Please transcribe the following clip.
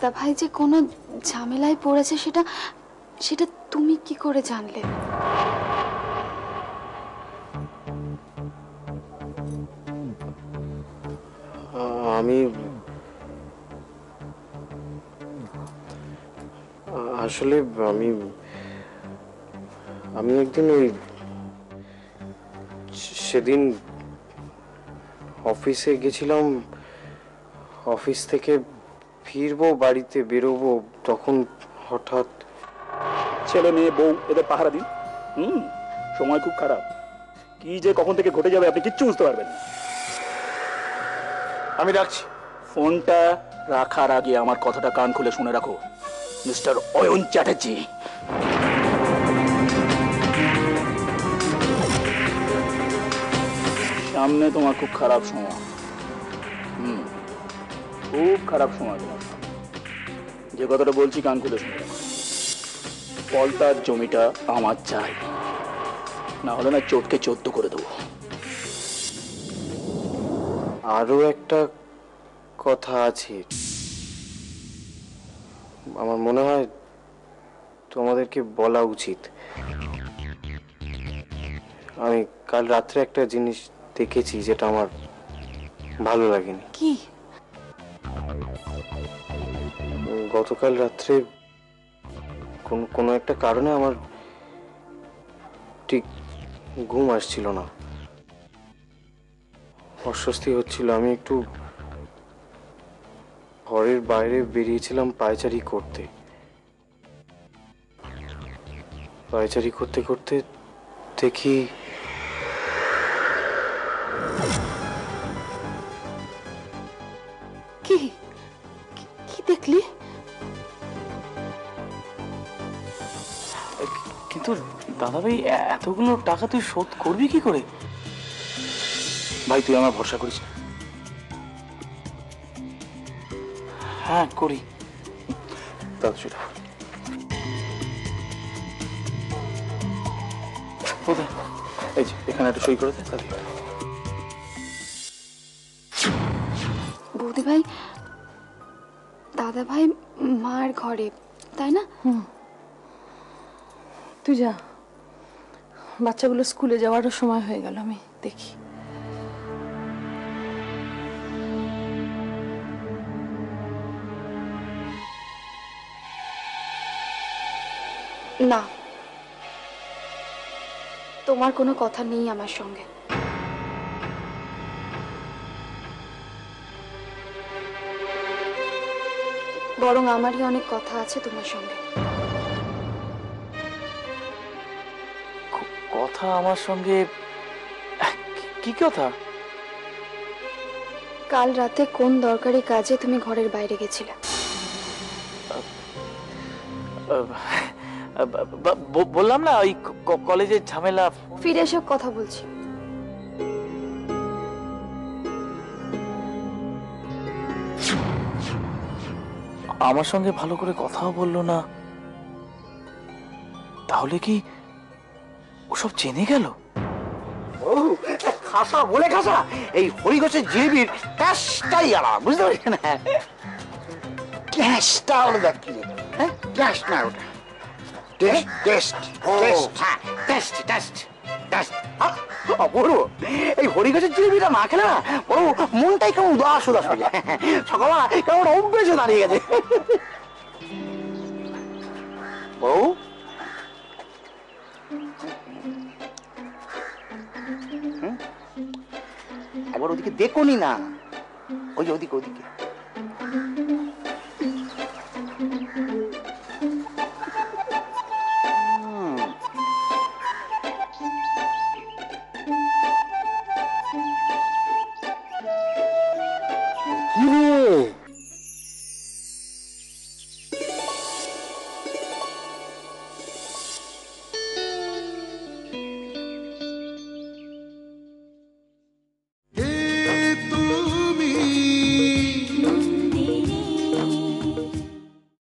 দাদা ভাই যে কোনো ঝামেলায় পড়েছে সেটা সেটা তুমি কি করে জানলে? আমি আসলে আমি আমি একদিন ওই সেদিন অফিসে গেছিলাম, অফিস থেকে ফিরবো, বাড়িতে বেরোবো, তখন হঠাৎ ছেলে মেয়ে বউ এদের পাহারা দিন। সময় খুব খারাপ, কি যে কখন থেকে ঘটে যাবে আপনি কিচ্ছু বুঝতে পারবেন না। আমি রাখছি ফোনটা। রাখার আগে আমার কথাটা কান খুলে শুনে রাখো, মিস্টার অয়ন চ্যাটার্জি, সামনে তোমার খুব খারাপ সময়। খুব খারাপ সময় তোমার। যে কথাটা বলছি কান খুলে শুনে রাখো। পলতার জমিটা আমার চাই, না হলে না চোটকে 14 করে দেবো। আরো একটা কথা আছে, আমার মনে হয় তোমাদেরকে বলা উচিত। আমি কাল রাত্রে একটা জিনিস দেখেছি যেটা আমার ভালো লাগেনি। কি? গতকাল রাত্রে কোনো একটা কারণে আমার ঠিক ঘুম আসছিল না, অস্বস্তি হচ্ছিল। আমি একটু ঘরের বাইরে বেরিয়েছিলাম পায়চারি করতে। পায়চারি করতে করতে দেখি কি কি দেখলি? কিন্তু দাদা ভাই, এতগুলো টাকা তুই শোধ করবি কি করে? ভাই তুই আমার ভরসা করিস। হ্যাঁ করি। দাদা সেটা কোথায়? এই যে এখানে একটা সই করে দে। বৌদি ভাই, দাদা ভাই মার ঘরে, তাই না? তুই যা, বাচ্চাগুলো স্কুলে যাওয়ারও সময় হয়ে গেল, আমি দেখি। না, তোমার কোনো কথা নেই আমার সঙ্গে। বরং আমারই অনেক কথা আছে তোমার সঙ্গে। কথা আমার সঙ্গে? কি কথা? কাল রাতে কোন দরকারি কাজে তুমি ঘরের বাইরে গেছিলে? বললাম না, ওই কলেজের ঝামেলা। ফিরে এসে কথা বলছি। আমার সঙ্গে ভালো করে কথাও বললো না, তাহলে কি ওসব জেনে গেল? ও খাসা বলে খাসা, এই হরিঘোষের জিলিপির ক্যাশটাই আলাদা, বুঝতে পারছেন? ক্যাশটা আলাদা। কি হ্যাঁ, ক্যাশ না ওটা, টেস্ট টেস্ট টেস্ট। হ্যাঁ, টেস্ট টেস্ট টেস্ট। অপূর্ব, এই হরিঘোষের জিলিপিটা না খেলে না বড় মনটাই কেমন উদাস উদাস হয়ে যায়। সকালবেলা কেমন অভ্যেসে দাঁড়িয়ে গেছে। বউ, একবার ওদিকে দেখোনি না? ওই যে ওদিকে ওদিকে